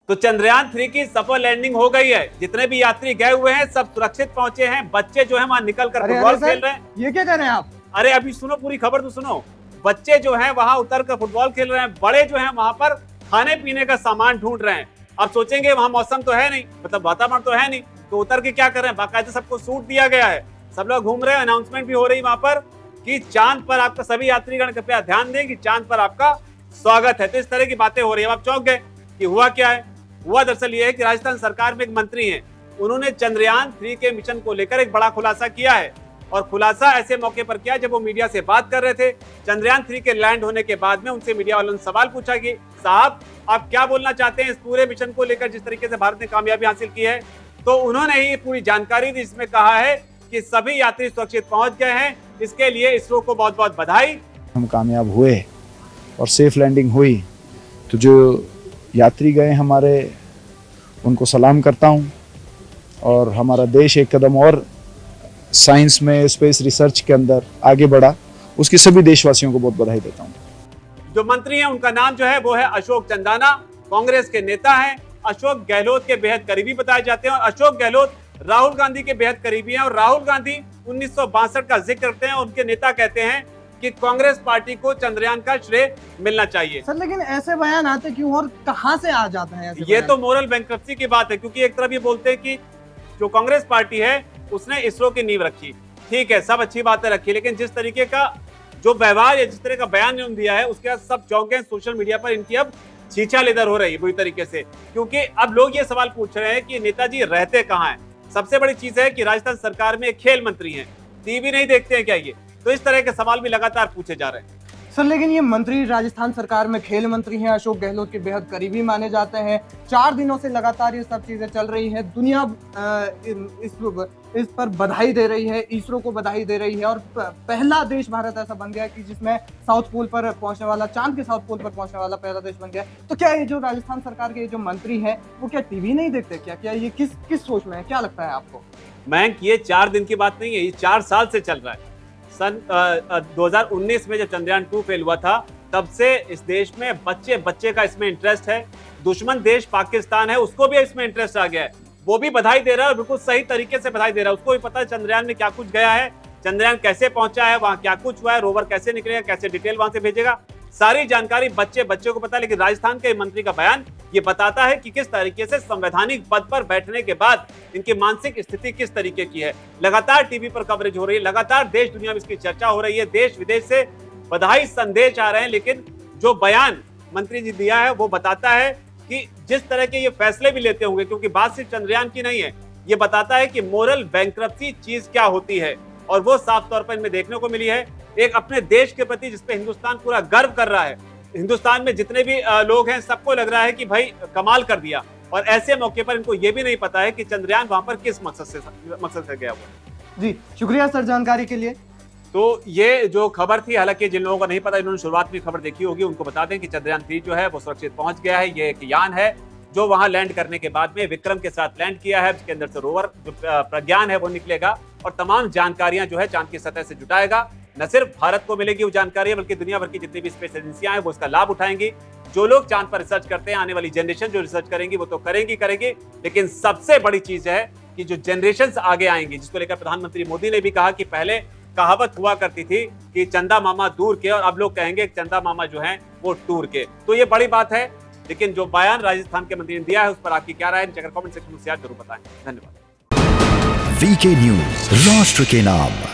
तो चंद्रयान 3 की सफल लैंडिंग हो गई है। जितने भी यात्री गए हुए हैं सब सुरक्षित पहुंचे हैं। बच्चे जो है वहां निकल कर फुटबॉल खेल रहे हैं। ये क्या कर रहे हैं आप? अरे अभी सुनो, पूरी खबर तो सुनो। बच्चे जो है वहां उतर कर फुटबॉल खेल रहे हैं। बड़े जो है वहां पर खाने पीने का सामान ढूंढ रहे हैं। अब सोचेंगे वहां मौसम तो है नहीं, मतलब वातावरण तो है नहीं, तो उतर के क्या कर रहे हैं? बाकायदा सबको सूट दिया गया है, सब लोग घूम रहे हैं। अनाउंसमेंट भी हो रही वहां पर कि चांद पर आपका, सभी यात्रीगण कृपया ध्यान दें कि चांद पर आपका स्वागत है। तो इस तरह की बातें हो रही है। आप चौंक गए कि हुआ क्या है? हुआ दरअसल ये है कि राजस्थान सरकार में एक मंत्री हैं, उन्होंने चंद्रयान 3 के मिशन को लेकर एक बड़ा खुलासा किया है। और खुलासा ऐसे मौके पर किया जब वो मीडिया से बात कर रहे थे। चंद्रयान 3 के लैंड होने के बाद में उनसे मीडिया वालों ने सवाल पूछा कि साहब आप क्या बोलना चाहते हैं इस पूरे मिशन को लेकर, जिस तरीके से भारत ने कामयाबी हासिल की है। तो उन्होंने ही पूरी जानकारी दी, जिसमें कहा है कि सभी यात्री सुरक्षित पहुंच गए हैं। इसके लिए इसरो को बहुत बहुत बधाई। हम कामयाब हुए और सेफ लैंडिंग हुई, तो जो यात्री गए हमारे उनको सलाम करता हूं। और हमारा देश एक कदम और साइंस में, स्पेस रिसर्च के अंदर आगे बढ़ा, उसकी सभी देशवासियों को बहुत बधाई देता हूं। जो मंत्री हैं उनका नाम जो है वो है अशोक चंदाना, कांग्रेस के नेता हैं। अशोक गहलोत के बेहद करीबी बताए जाते हैं और अशोक गहलोत राहुल गांधी के बेहद करीबी हैं। और राहुल गांधी 1962 का जिक्र करते हैं। उनके नेता कहते हैं कि कांग्रेस पार्टी को चंद्रयान का श्रेय मिलना चाहिए। सर लेकिन ऐसे बयान आते क्यों और कहां से आ जाते हैं ऐसे ये बयान? तो मोरल बैंक्रप्सी की बात है, क्योंकि एक तरफ ये बोलते हैं कि जो कांग्रेस पार्टी है उसने इसरो की नींव रखी। ठीक है, सब अच्छी बातें रखी, लेकिन जिस तरीके का जो व्यवहार या जिस तरह का बयान इन्होंने दिया है उसके बाद सब चौंके हैं। सोशल मीडिया पर इनकी अब छीछा लेदर हो रही है बुरी तरीके से, क्योंकि अब लोग ये सवाल पूछ रहे हैं कि नेताजी रहते कहाँ हैं। सबसे बड़ी चीज है कि राजस्थान सरकार में एक खेल मंत्री हैं, टीवी नहीं देखते हैं क्या ये? तो इस तरह के सवाल भी लगातार पूछे जा रहे हैं। सर लेकिन ये मंत्री राजस्थान सरकार में खेल मंत्री हैं, अशोक गहलोत के बेहद करीबी माने जाते हैं। 4 दिनों से लगातार ये सब चीजें चल रही है। दुनिया इस पर बधाई दे रही है, इसरो को बधाई दे रही है। और पहला देश भारत ऐसा बन गया कि जिसमें साउथ पोल पर पहुंचने वाला, चांद के साउथ पोल पर पहुंचने वाला पहला देश बन गया। तो क्या ये जो राजस्थान सरकार के जो मंत्री हैं वो क्या टीवी नहीं देखते क्या ये किस सोच में है? क्या लगता है आपको? मैं ये 4 दिन की बात नहीं है, ये 4 साल से चल रहा है। सन 2019 में जब चंद्रयान 2 फेल हुआ था, तब से इस देश में बच्चे का इसमें इंटरेस्ट है। दुश्मन देश पाकिस्तान है, उसको भी इसमें इंटरेस्ट आ गया है। वो भी बधाई दे रहा है और बिल्कुल सही तरीके से बधाई दे रहा है। उसको भी पता है चंद्रयान में क्या कुछ गया है, चंद्रयान कैसे पहुंचा है, वहां क्या कुछ हुआ है, रोवर कैसे निकलेगा, कैसे डिटेल वहां से भेजेगा, सारी जानकारी बच्चे को पता है। लेकिन राजस्थान के मंत्री का बयान ये बताता है कि किस तरीके से संवैधानिक पद पर बैठने के बाद इनकी मानसिक स्थिति किस तरीके की है। लगातार टीवी पर कवरेज हो रही है, लगातार देश दुनिया में इसकी चर्चा हो रही है, देश विदेश से बधाई संदेश आ रहे हैं। लेकिन जो बयान मंत्री जी दिया है वो बताता है कि जिस तरह के ये फैसले भी लेते होंगे, क्योंकि बात सिर्फ चंद्रयान की नहीं है, ये बताता है कि मोरल बैंक्रप्सी चीज क्या होती है। और वो साफ तौर पर इनमें देखने को मिली है। एक अपने देश के प्रति जिसपे हिंदुस्तान पूरा गर्व कर रहा है, हिंदुस्तान में जितने भी लोग हैं सबको लग रहा है कि भाई कमाल कर दिया। और ऐसे मौके पर इनको ये भी नहीं पता है कि चंद्रयान वहां पर किस मकसद से गया हुआ। जी शुक्रिया सर जानकारी के लिए। तो ये जो खबर थी, हालांकि जिन लोगों को नहीं पता, इन्होंने शुरुआत में खबर देखी होगी, उनको बता दें कि चंद्रयान 3 जो है वो सुरक्षित पहुंच गया है। ये एक यान है जो वहां लैंड करने के बाद में विक्रम के साथ लैंड किया है, जिसके अंदर से रोवर जो प्रज्ञान है वो निकलेगा और तमाम जानकारियां जो है चांद की सतह से जुटाएगा। न सिर्फ भारत को मिलेगी वो जानकारी, बल्कि दुनिया भर की जितनी भी स्पेस एजेंसियां हैं वो इसका लाभ उठाएंगी। जो लोग चांद पर रिसर्च करते हैं, आने वाली जनरेशन जो रिसर्च करेंगी वो तो करेंगी। लेकिन सबसे बड़ी चीज है कि जो जनरेशन आगे आएंगी, जिसको लेकर प्रधानमंत्री मोदी ने भी कहा कि पहले कहावत हुआ करती थी कि चंदा मामा दूर के, और अब लोग कहेंगे चंदा मामा जो हैं वो टूर के। तो ये बड़ी बात है। लेकिन जो बयान राजस्थान के मंत्री ने दिया है उस पर आपकी क्या राय है, कमेंट सेक्शन में जरूर बताएं। धन्यवाद। वीके न्यूज, राष्ट्र के नाम।